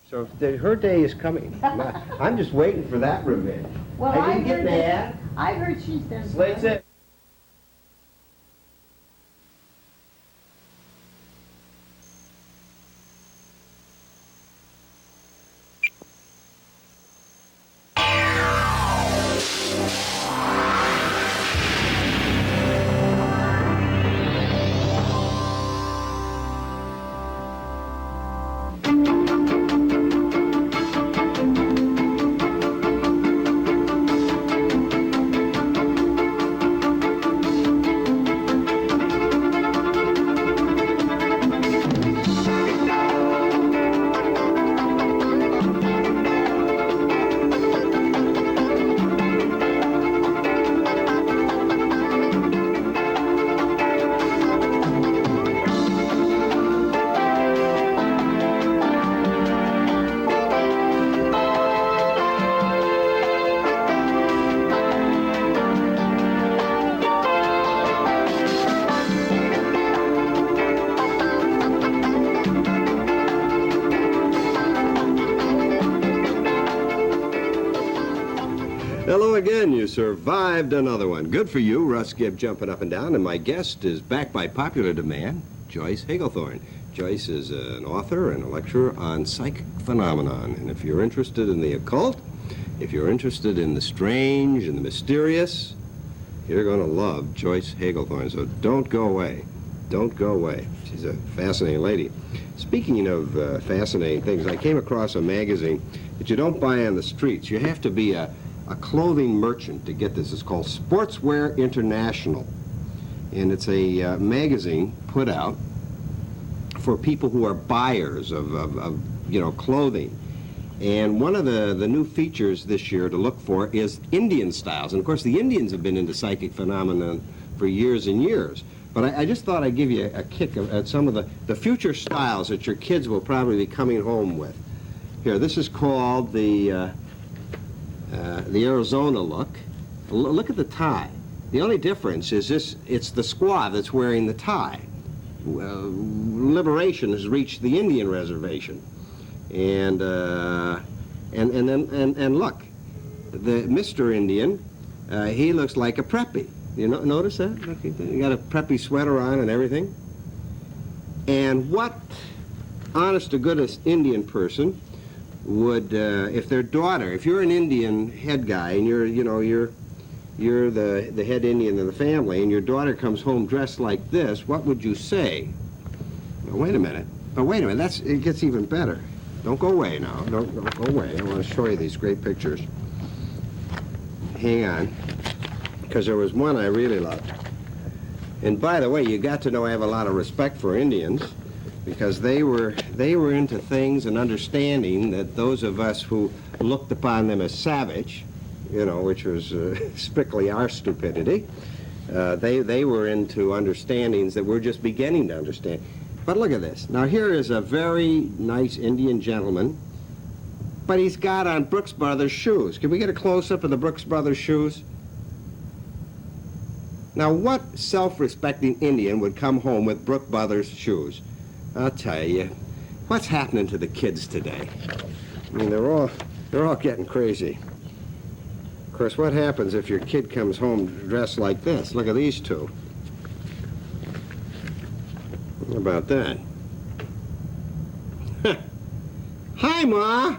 So her day is coming. I'm just waiting for that revenge. Well, I didn't get mad. I heard she's done. Slate's it. Hello again, you survived another one. Good for you, Russ Gibb jumping up and down, and my guest is back by popular demand, Joyce HageIthorn. Joyce is an author and a lecturer on psychic phenomenon, and if you're interested in the occult, if you're interested in the strange and the mysterious, you're going to love Joyce HageIthorn, so don't go away. Don't go away. She's a fascinating lady. Speaking of fascinating things, I came across a magazine that you don't buy on the streets. You have to be a clothing merchant to get this. It's called Sportswear International, and it's a magazine put out for people who are buyers of clothing. And one of the new features this year to look for is Indian styles. And of course the Indians have been into psychic phenomenon for years and years. But I just thought I'd give you a kick at some of the future styles that your kids will probably be coming home with. Here, this is called the Arizona look. Look at the tie. The only difference is it's the squaw that's wearing the tie. Liberation has reached the Indian reservation. And look, the Mr. Indian, he looks like a preppy. You notice that? Look, he got a preppy sweater on and everything. And what honest to goodness Indian person would, if their daughter, if you're an Indian head guy and you're the head Indian in the family and your daughter comes home dressed like this, what would you say? Well, wait a minute. Oh, wait a minute. It gets even better. Don't go away now. Don't go away. I want to show you these great pictures. Hang on, because there was one I really loved. And by the way, you got to know I have a lot of respect for Indians, because they were into things and understanding that those of us who looked upon them as savage, which was strictly our stupidity, they were into understandings that we're just beginning to understand. But look at this. Now here is a very nice Indian gentleman, but he's got on Brooks Brothers shoes. Can we get a close-up of the Brooks Brothers shoes? Now what self-respecting Indian would come home with Brooks Brothers shoes? I'll tell you, what's happening to the kids today? I mean, they're all getting crazy. Of course, what happens if your kid comes home dressed like this? Look at these two. How about that? Hi, Ma!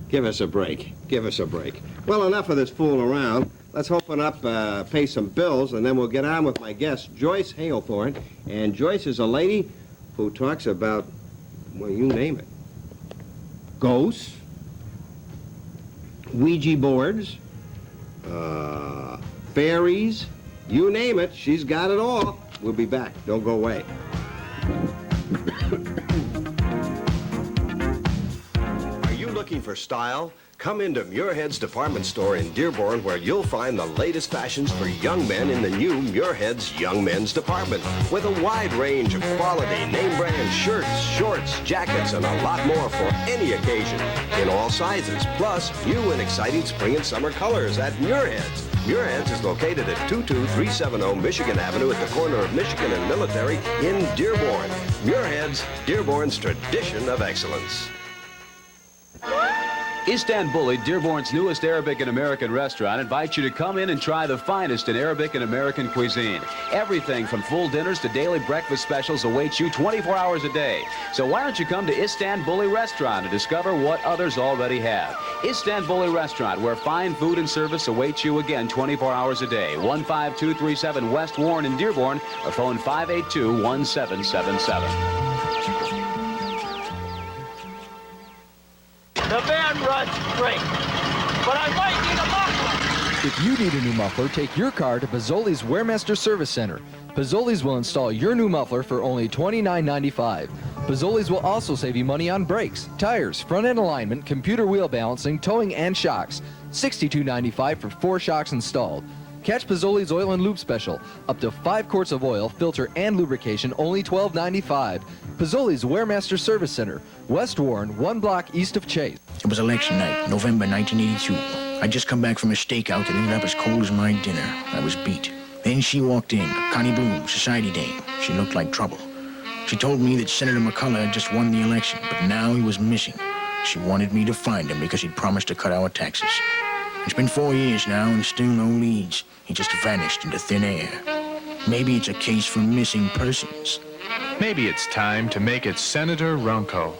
Give us a break. Give us a break. Well, enough of this fooling around. Let's open up, pay some bills, and then we'll get on with my guest, Joyce HageIthorn. And Joyce is a lady who talks about, well, you name it. Ghosts, Ouija boards, fairies, you name it, she's got it all. We'll be back. Don't go away. Are you looking for style? Come into Muirhead's department store in Dearborn, where you'll find the latest fashions for young men in the new Muirhead's Young Men's Department, with a wide range of quality name-brand shirts, shorts, jackets, and a lot more for any occasion, in all sizes, plus new and exciting spring and summer colors at Muirhead's. Muirhead's is located at 22370 Michigan Avenue at the corner of Michigan and Military in Dearborn. Muirhead's, Dearborn's tradition of excellence. Istanbul, Dearborn's newest Arabic and American restaurant, invites you to come in and try the finest in Arabic and American cuisine. Everything from full dinners to daily breakfast specials awaits you 24 hours a day. So why don't you come to Istanbul Restaurant and discover what others already have? Istanbul Restaurant, where fine food and service awaits you again 24 hours a day. 15237 West Warren in Dearborn, or phone 582-1777. The van runs great, but I might need a muffler. If you need a new muffler, take your car to Pizzoli's Waremaster Service Center. Pizzoli's will install your new muffler for only $29.95. Pizzoli's will also save you money on brakes, tires, front-end alignment, computer wheel balancing, towing, and shocks. $62.95 for 4 shocks installed. Catch Pizzoli's Oil and Lube Special. Up to 5 quarts of oil, filter, and lubrication, only $12.95. Pizzoli's Waremaster Service Center, West Warren, 1 block east of Chase. It was election night, November 1982. I'd just come back from a stakeout that ended up as cold as my dinner. I was beat. Then she walked in, Connie Bloom, society dame. She looked like trouble. She told me that Senator McCullough had just won the election, but now he was missing. She wanted me to find him because he'd promised to cut our taxes. It's been 4 years now and still no leads. He just vanished into thin air. Maybe it's a case for missing persons. Maybe it's time to make it Senator Ronco.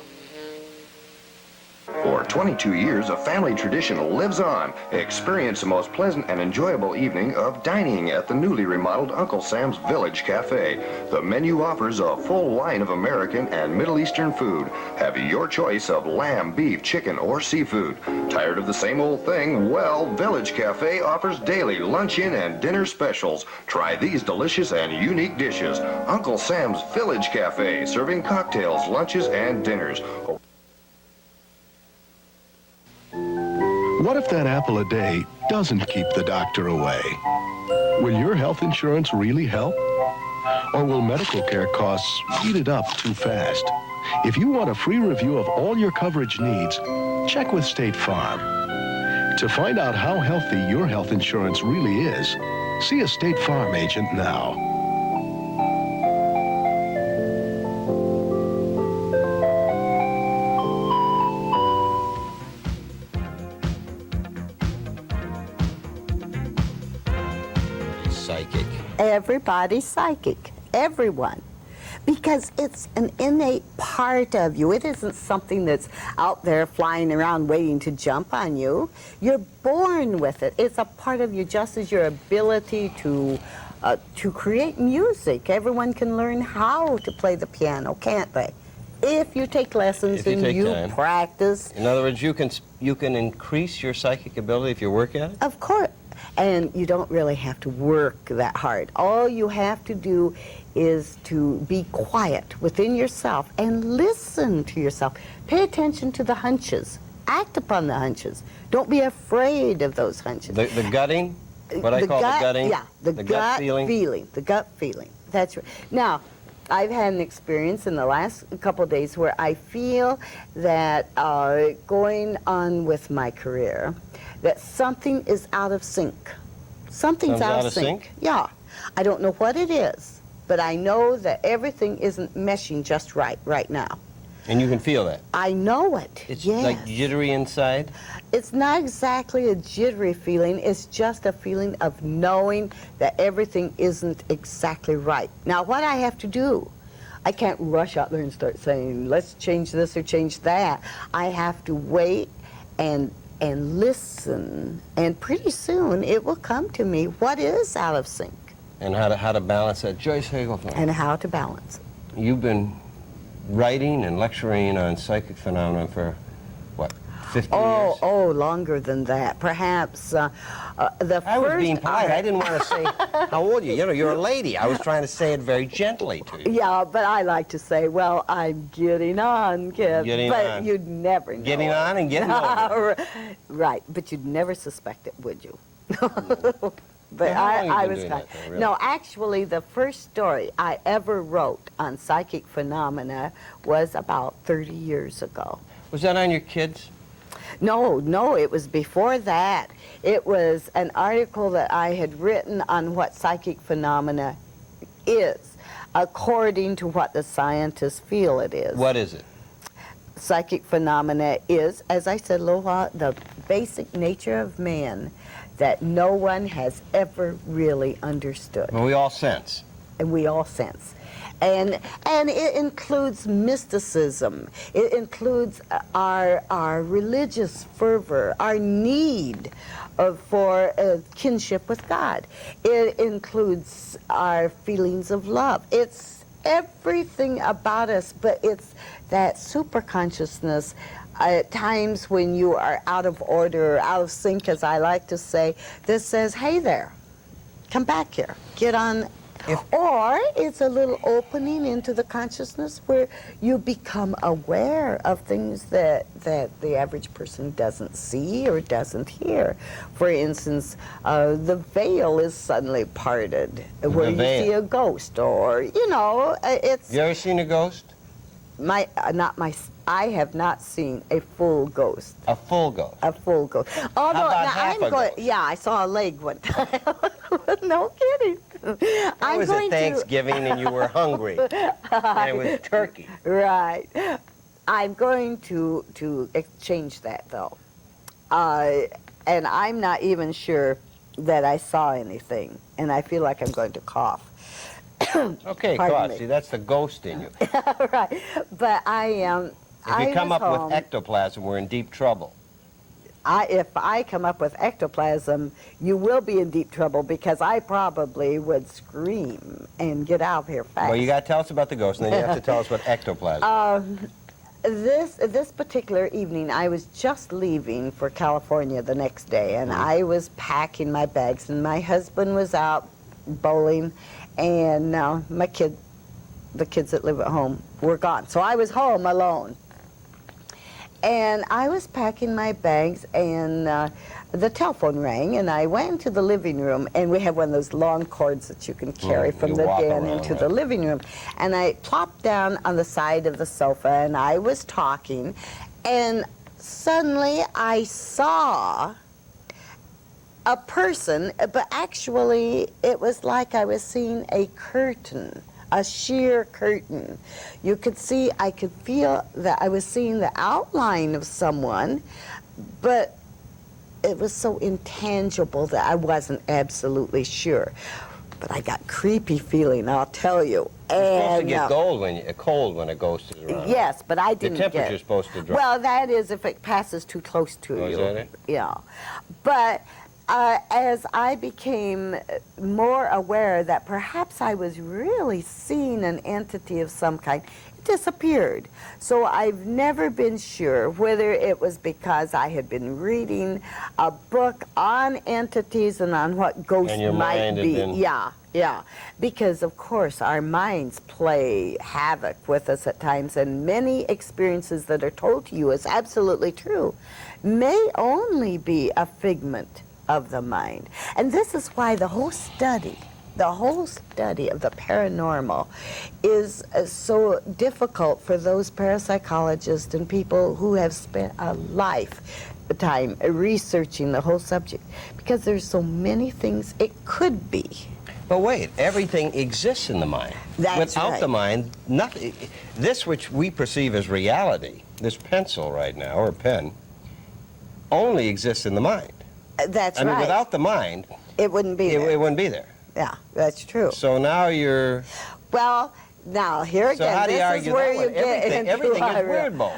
For 22 years, a family tradition lives on. Experience the most pleasant and enjoyable evening of dining at the newly remodeled Uncle Sam's Village Cafe. The menu offers a full line of American and Middle Eastern food. Have your choice of lamb, beef, chicken, or seafood. Tired of the same old thing? Well, Village Cafe offers daily luncheon and dinner specials. Try these delicious and unique dishes. Uncle Sam's Village Cafe, serving cocktails, lunches, and dinners. What if that apple a day doesn't keep the doctor away? Will your health insurance really help? Or will medical care costs eat it up too fast? If you want a free review of all your coverage needs, check with State Farm. To find out how healthy your health insurance really is, see a State Farm agent now. Psychic. Everybody's psychic, everyone, because it's an innate part of you. It isn't something that's out there flying around waiting to jump on you. You're born with it. It's a part of you, just as your ability to create music. Everyone can learn how to play the piano, can't they? If you take lessons and you practice. In other words, you can increase your psychic ability if you work at it? Of course. And you don't really have to work that hard. All you have to do is to be quiet within yourself and listen to yourself. Pay attention to the hunches. Act upon the hunches. Don't be afraid of those hunches. The gutting? What I call the gutting? Yeah, the gut feeling. The gut feeling. That's right. Now, I've had an experience in the last couple of days where I feel that going on with my career, that something is out of sync. Something's out of sync. Yeah. I don't know what it is, but I know that everything isn't meshing just right now. And you can feel that? I know it. It's yes. like jittery inside? It's not exactly a jittery feeling. It's just a feeling of knowing that everything isn't exactly right. Now, what I have to do, I can't rush out there and start saying, let's change this or change that. I have to wait and listen, and pretty soon it will come to me what is out of sync. And how to balance that. Joyce Hagelthorn. And how to balance it. You've been writing and lecturing on psychic phenomena for, what, 50 years? Oh, longer than that. Perhaps the first... I was being polite. I didn't want to say how old you. You know, you're a lady. I was trying to say it very gently to you. Yeah, but I like to say, well, I'm getting on, Gibb. But you'd never know. Getting on and getting over. Right, but you'd never suspect it, would you? But Well, how long I you been was doing kind. that, though, really? No, actually, the first story I ever wrote on psychic phenomena was about 30 years ago. Was that on your kids? No, it was before that. It was an article that I had written on what psychic phenomena is, according to what the scientists feel it is. What is it? psychic phenomena is, as I said a little while, the basic nature of man that no one has ever really understood. Well, we all sense. And we all sense. And it includes mysticism. It includes our religious fervor, our need for kinship with God. It includes our feelings of love. It's everything about us, but it's that super consciousness at times when you are out of order, or out of sync, as I like to say, that says, hey there, come back here, get on. Or it's a little opening into the consciousness where you become aware of things that the average person doesn't see or doesn't hear. For instance, the veil is suddenly parted where you see a ghost, or, you know, it's... You ever seen a ghost? I have not seen a full ghost. A full ghost? A full ghost. Although, How about half a ghost? Yeah, I saw a leg one time. No kidding. It was at Thanksgiving and you were hungry. And it was turkey. Right. I'm going to exchange that, though. And I'm not even sure that I saw anything. And I feel like I'm going to cough. Okay, cough. See, that's the ghost in you. Right. But If you come up with ectoplasm, we're in deep trouble. If I come up with ectoplasm, you will be in deep trouble, because I probably would scream and get out of here fast. Well, you got to tell us about the ghost, and then you have to tell us what ectoplasm is. This particular evening, I was just leaving for California the next day, and I was packing my bags, and my husband was out bowling, and the kids that live at home were gone. So I was home alone. And I was packing my bags, and the telephone rang, and I went into the living room, and we have one of those long cords that you can carry from the den into the living room. And I plopped down on the side of the sofa, and I was talking, and suddenly I saw a person, but actually it was like I was seeing a curtain. A sheer curtain. You could see, I could feel that I was seeing the outline of someone, but it was so intangible that I wasn't absolutely sure. But I got creepy feeling, I'll tell you. You're supposed to get cold when a ghost is around. Yes, but I didn't The temperature's supposed to drop. Well, that is if it passes too close to you. Is that it? Yeah. But as I became more aware that perhaps I was really seeing an entity of some kind, it disappeared. So I've never been sure whether it was because I had been reading a book on entities and on what ghosts might be. Yeah. Because, of course, our minds play havoc with us at times, and many experiences that are told to you as absolutely true may only be a figment of the mind. And this is why the whole study of the paranormal is so difficult for those parapsychologists and people who have spent a lifetime researching the whole subject, because there's so many things it could be. But wait, everything exists in the mind. That's Without right. the mind, nothing. This which we perceive as reality, this pencil right now, or pen, only exists in the mind. That's I right. mean, without the mind, it wouldn't be there. It wouldn't be there. Yeah, that's true. So now you're... Well, now here again, So how do you this argue is where that you one? get Everything into is weird, Bo.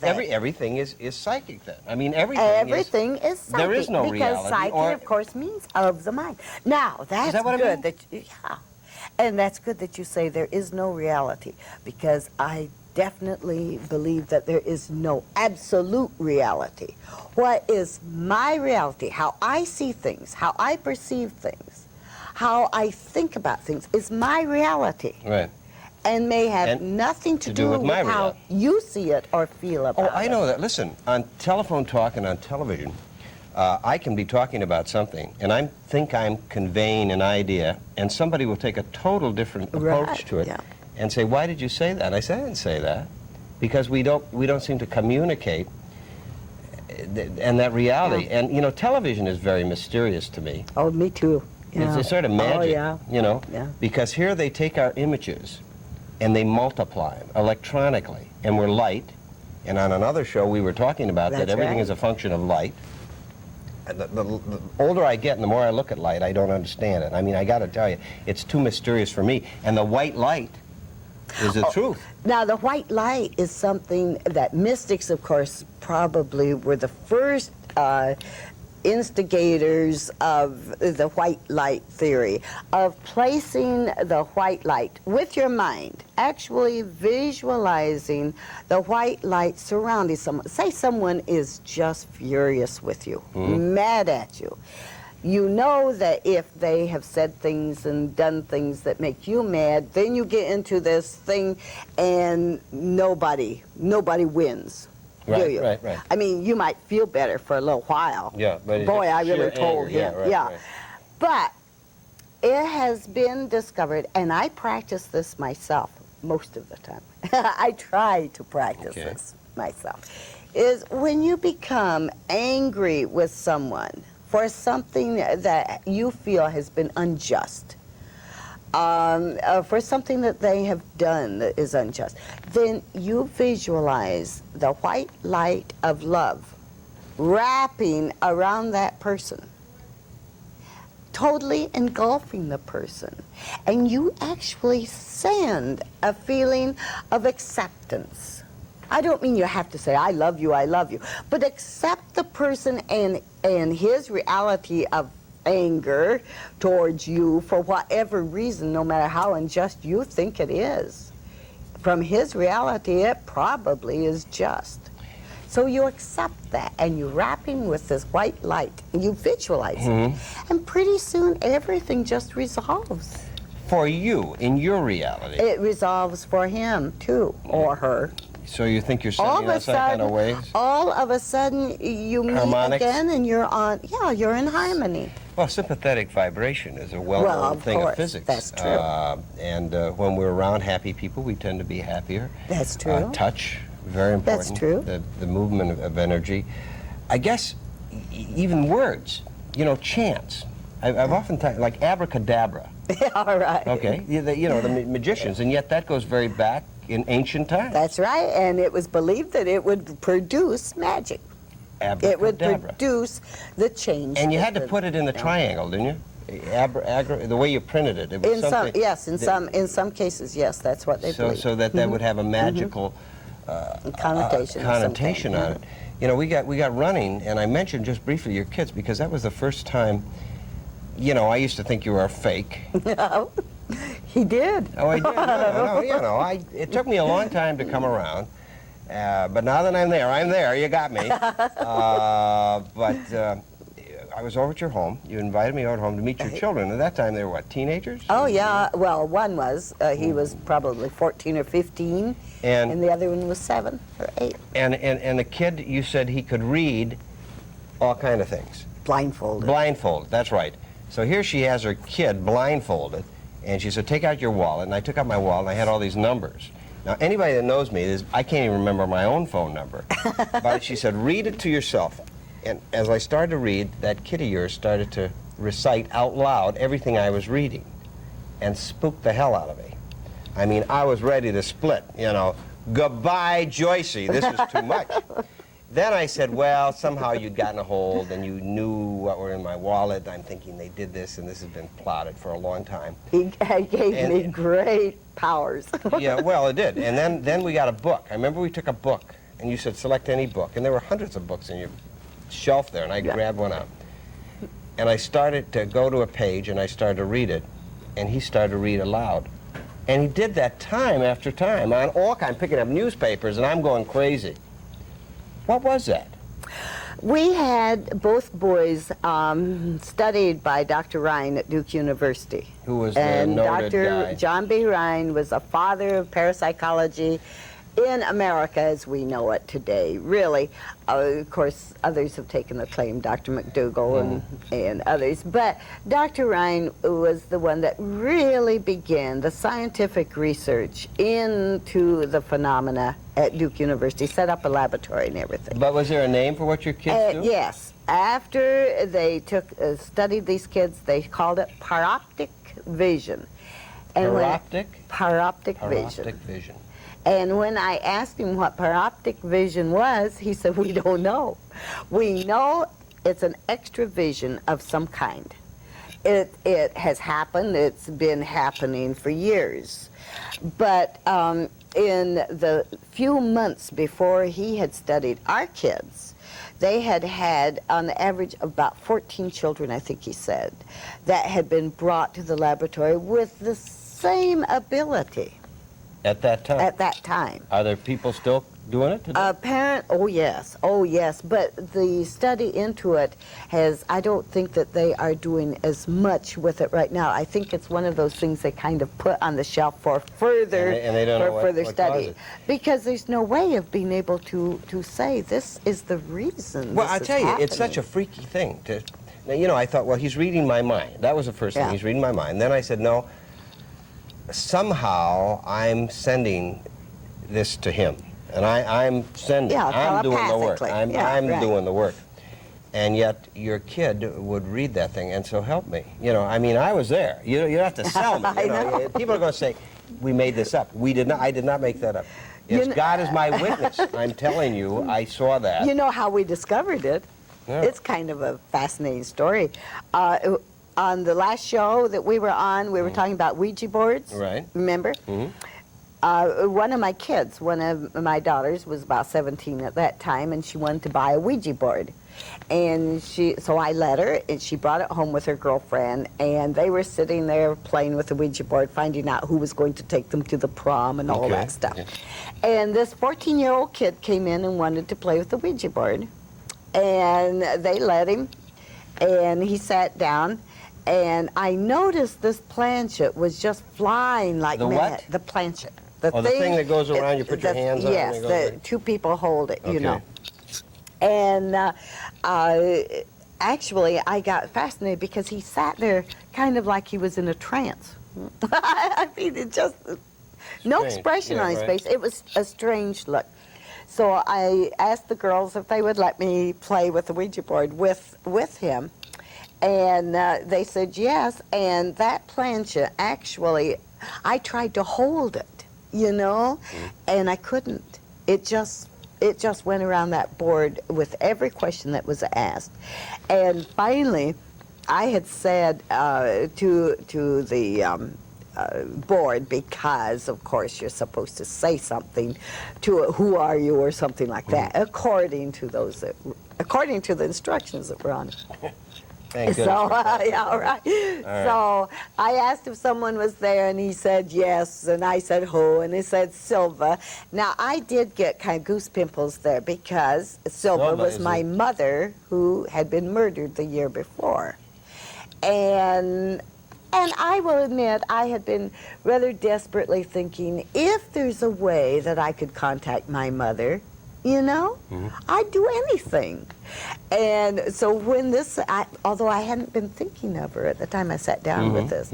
Everything is psychic then. I mean, everything is psychic. There is no because reality. Psychic, or, of course, means of the mind. Now, that's that what good. I mean? Yeah. And that's good that you say there is no reality, because I definitely believe that there is no absolute reality. What is my reality, how I see things, how I perceive things, how I think about things, is my reality. Right. And may have nothing to do with my how you see it or feel about it. Oh, I know that. Listen, on telephone talk and on television, I can be talking about something, and I think I'm conveying an idea, and somebody will take a total different approach to it and say, "Why did you say that?" I said, "I didn't say that," because we don't seem to communicate and that reality. Yeah. And you know, television is very mysterious to me. Oh, me too. Yeah. It's sort of magic, you know, Yeah. because here they take our images and they multiply them electronically, and we're light, And on another show, we were talking about that That's everything right. is a function of light. And the older I get and the more I look at light, I don't understand it. I mean, I got to tell you, it's too mysterious for me. And the white light is the truth. Now, the white light is something that mystics, of course, probably were the first instigators of the white light theory, of placing the white light with your mind, actually visualizing the white light surrounding someone. Say someone is just furious with you, mad at you. You know that if they have said things and done things that make you mad, then you get into this thing and nobody wins. Do Right, you? right. I mean, you might feel better for a little while. Yeah, but it's boy, just I really sheer told anger. him. Yeah, right. But it has been discovered, and I practice this myself most of the time. I try to practice this myself. Is when you become angry with someone for something that you feel has been unjust, for something that they have done that is unjust, then you visualize the white light of love wrapping around that person, totally engulfing the person, and you actually send a feeling of acceptance. I don't mean you have to say, I love you, but accept the person and his reality of anger towards you for whatever reason, no matter how unjust you think it is. From his reality, it probably is just. So you accept that, and you wrap him with this white light, and you visualize it, and pretty soon everything just resolves. For you, in your reality. It resolves for him, too, or her. So you think you're sending us that kind of waves? All of a sudden, you meet Harmonics? again, and you're you're in harmony. Well, sympathetic vibration is a well-known of thing course, of physics. that's true. And when we're around happy people, we tend to be happier. That's true. Touch, very important. That's true. The movement of energy. I guess even words, chants. I've often like abracadabra. All right. Okay, the magicians, and yet that goes very back in ancient times. That's right, and it was believed that it would produce magic. It would Abracadabra. produce the change. And you had to put it in the triangle, didn't you? The way you printed it. It was In some, something yes, in that- some cases, yes, that's what they believe. So that would have a magical Connotation. connotation on it. We got running, and I mentioned just briefly your kids because that was the first time. I used to think you were a fake. No, he did. Oh, I did. No, it took me a long time to come around, but now that I'm there. You got me. But I was over at your home. You invited me over home to meet your children. At that time, they were what, teenagers? Oh, yeah. Well, one was. He was probably 14 or 15, and the other one was 7 or 8. And the kid, you said he could read all kind of things. Blindfolded. Blindfolded, that's right. So here she has her kid blindfolded, and she said, take out your wallet. And I took out my wallet, and I had all these numbers. Now, anybody that knows me, I can't even remember my own phone number. But she said, read it to yourself. And as I started to read, that kid of yours started to recite out loud everything I was reading and spooked the hell out of me. I mean, I was ready to split, Goodbye, Joycey, this is too much. Then I said, well, somehow you'd gotten a hold and you knew what were in my wallet. I'm thinking they did this, and this has been plotted for a long time. He gave me great powers. Yeah, well, it did. And then we got a book. I remember we took a book, and you said, select any book. And there were hundreds of books in your shelf there, and I grabbed one out. And I started to go to a page, and I started to read it, and he started to read aloud. And he did that time after time on all kinds, picking up newspapers, and I'm going crazy. What was that? We had both boys studied by Dr. Ryan at Duke University. Who was the and noted Dr. guy? John B. Ryan was a father of parapsychology in America as we know it today, really. Of course, others have taken the claim, Dr. McDougall and others, but Dr. Ryan was the one that really began the scientific research into the phenomena at Duke University, set up a laboratory and everything. But was there a name for what your kids do? Yes. After they studied these kids, they called it paroptic vision. And Paroptic? Paroptic Paroptic vision. vision. And when I asked him what paroptic vision was, he said, we don't know. We know it's an extra vision of some kind. It has happened. It's been happening for years. But in the few months before he had studied our kids, they had on the average about 14 children, I think he said, that had been brought to the laboratory with the same ability. At that time? At that time. Are there people still doing it today? Oh yes, but the study into it I don't think that they are doing as much with it right now. I think it's one of those things they kind of put on the shelf for further, and they don't know further what study. caused it. Because there's no way of being able to say this is the reason. Well, this I is tell you, happening. it's such a freaky thing. You know, I thought, well, he's reading my mind. That was the first thing, he's reading my mind. Then I said, no, somehow I'm sending this to him. And I'm sending, I'm doing the work. I'm doing the work. And yet your kid would read that thing, and so help me. You know, I mean, I was there. You have to sell me. You know, people are going to say, we made this up. We did not. I did not make that up. God is my witness. I'm telling you, I saw that. You know how we discovered it? Yeah. It's kind of a fascinating story. On the last show that we were on, we were talking about Ouija boards. Right. Remember? Mm-hmm. One of my kids, one of my daughters, was about 17 at that time, and she wanted to buy a Ouija board. And so I let her, and she brought it home with her girlfriend, and they were sitting there playing with the Ouija board, finding out who was going to take them to the prom and all that stuff. Okay. And this 14-year-old kid came in and wanted to play with the Ouija board. And they let him, and he sat down, and I noticed this planchette was just flying like mad. What? The planchette. The thing that goes around, you put your hands on it? Yes, the two people hold it, you know. And actually, I got fascinated because he sat there kind of like he was in a trance. I mean, it just, no expression on his face. It was a strange look. So I asked the girls if they would let me play with the Ouija board with him. And they said yes. And that planchette, actually, I tried to hold it, you know, and I couldn't. It just went around that board with every question that was asked. And finally, I had said to the board, because of course you're supposed to say something to who are you or something like that, according to the instructions that were on it. Thank so yeah, right. So I asked if someone was there, and he said yes, and I said who, and he said Silva. Now I did get kind of goose pimples there because Silva was my mother, who had been murdered the year before, and I will admit I had been rather desperately thinking, if there's a way that I could contact my mother, you know, I'd do anything. And so when this, although I hadn't been thinking of her at the time I sat down with this,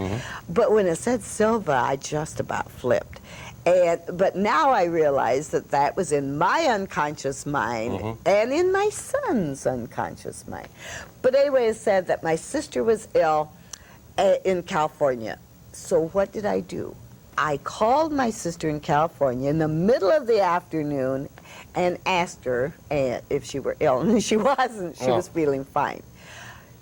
but when it said Silva, I just about flipped. But now I realize that that was in my unconscious mind and in my son's unconscious mind. But anyway, it said that my sister was ill in California. So what did I do? I called my sister in California in the middle of the afternoon and asked her if she were ill, and she wasn't. She was feeling fine.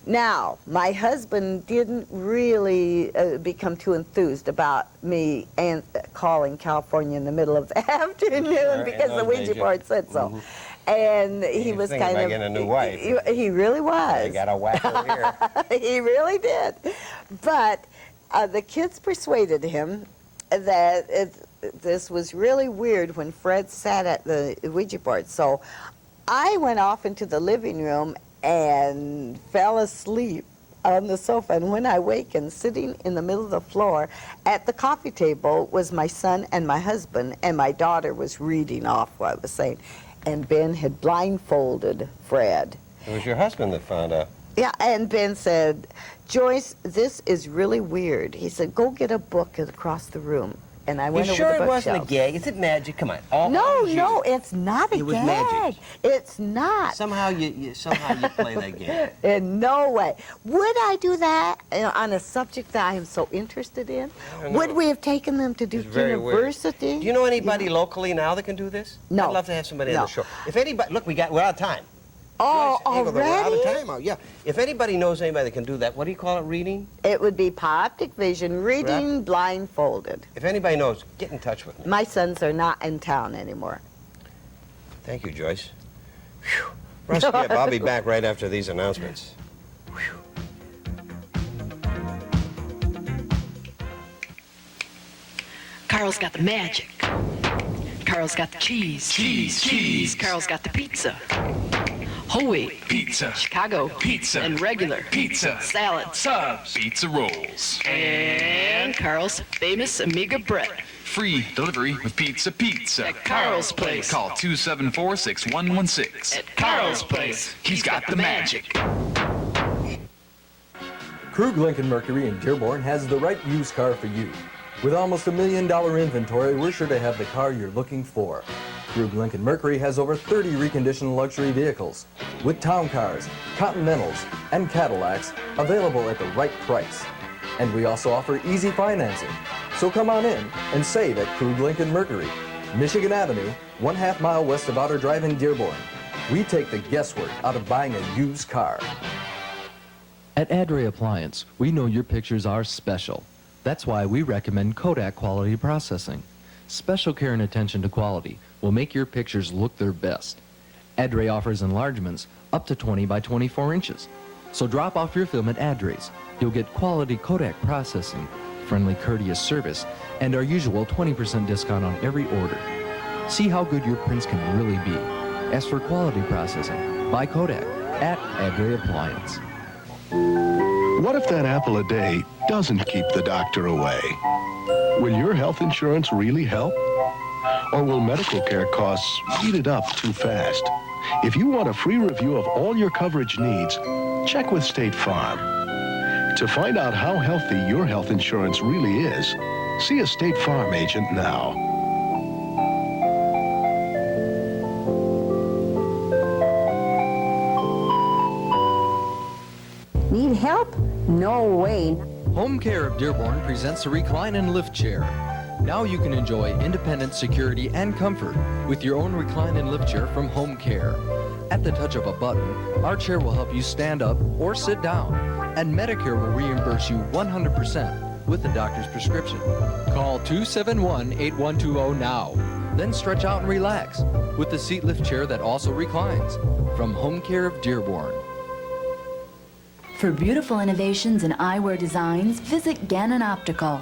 Now, my husband didn't really become too enthused about me calling California in the middle of the afternoon because the Ouija board said so. And he was kind of... getting a new wife. He really was. They got a whacker here. He really did. But the kids persuaded him that this was really weird when Fred sat at the Ouija board. So I went off into the living room and fell asleep on the sofa. And when I wakened, sitting in the middle of the floor at the coffee table was my son and my husband, and my daughter was reading off what I was saying. And Ben had blindfolded Fred. It was your husband that found out. Yeah, and Ben said, Joyce, this is really weird. He said, go get a book across the room. and I went over sure the it wasn't a bookshelves. gag? Is it magic? Come on. No, it's not a It was gag. magic. It's not. Somehow you play that game. In no way. Would I do that on a subject that I am so interested in? Would we have taken them to Duke University? Weird. Do you know anybody locally now that can do this? No. I'd love to have somebody on the show. If anybody, look, we're out of time. Oh, Joyce, we're out already? of time. Oh, yeah. If anybody knows anybody that can do that, what do you call it? Reading? It would be optic vision, reading blindfolded. If anybody knows, get in touch with me. My sons are not in town anymore. Thank you, Joyce. Whew. Russ, Gibb, I'll be back right after these announcements. Carl's got the magic. Carl's got the cheese. Cheese. Carl's got the pizza. Whole wheat. Pizza. Chicago. Pizza. And regular. Pizza. Salad. Subs. Pizza rolls. And Carl's famous Amiga bread. Free delivery with Pizza. At Carl's Place. Call 274-6116. At Carl's Place. He's got the magic. Krug Lincoln Mercury in Dearborn has the right used car for you. With almost $1 million inventory, we're sure to have the car you're looking for. Krug Lincoln Mercury has over 30 reconditioned luxury vehicles, with town cars, Continentals, and Cadillacs available at the right price. And we also offer easy financing. So come on in and save at Krug Lincoln Mercury, Michigan Avenue, 1/2 mile west of Outer Drive in Dearborn. We take the guesswork out of buying a used car. At Adray Appliance, we know your pictures are special. That's why we recommend Kodak quality processing. Special care and attention to quality will make your pictures look their best. Adray offers enlargements up to 20 by 24 inches. So drop off your film at Adray's. You'll get quality Kodak processing, friendly courteous service, and our usual 20% discount on every order. See how good your prints can really be. Ask for quality processing by Kodak at Adray Appliance. What if that apple a day doesn't keep the doctor away? Will your health insurance really help? Or will medical care costs eat it up too fast? If you want a free review of all your coverage needs, check with State Farm. To find out how healthy your health insurance really is, see a State Farm agent now. Need help? No way. Home Care of Dearborn presents a recline and lift chair. Now you can enjoy independent security and comfort with your own recline and lift chair from Home Care. At the touch of a button, our chair will help you stand up or sit down, and Medicare will reimburse you 100% with the doctor's prescription. Call 271-8120 now. Then stretch out and relax with the seat lift chair that also reclines from Home Care of Dearborn. For beautiful innovations in eyewear designs, visit Gannon Optical.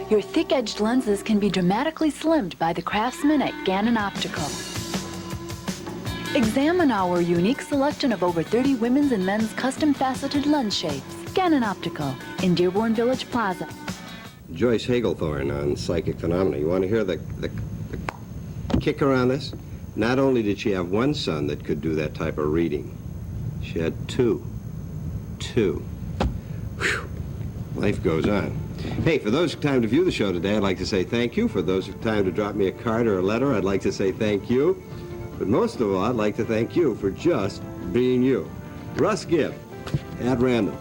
Your thick-edged lenses can be dramatically slimmed by the craftsmen at Gannon Optical. Examine our unique selection of over 30 women's and men's custom faceted lens shapes. Gannon Optical in Dearborn Village Plaza. Joyce HageIthorn on psychic phenomena. You want to hear the kicker on this? Not only did she have one son that could do that type of reading, she had two. Whew. Life goes on. Hey, for those who have time to view the show today, I'd like to say thank you. For those who have time to drop me a card or a letter, I'd like to say thank you. But most of all, I'd like to thank you for just being you. Russ Gibb, at random.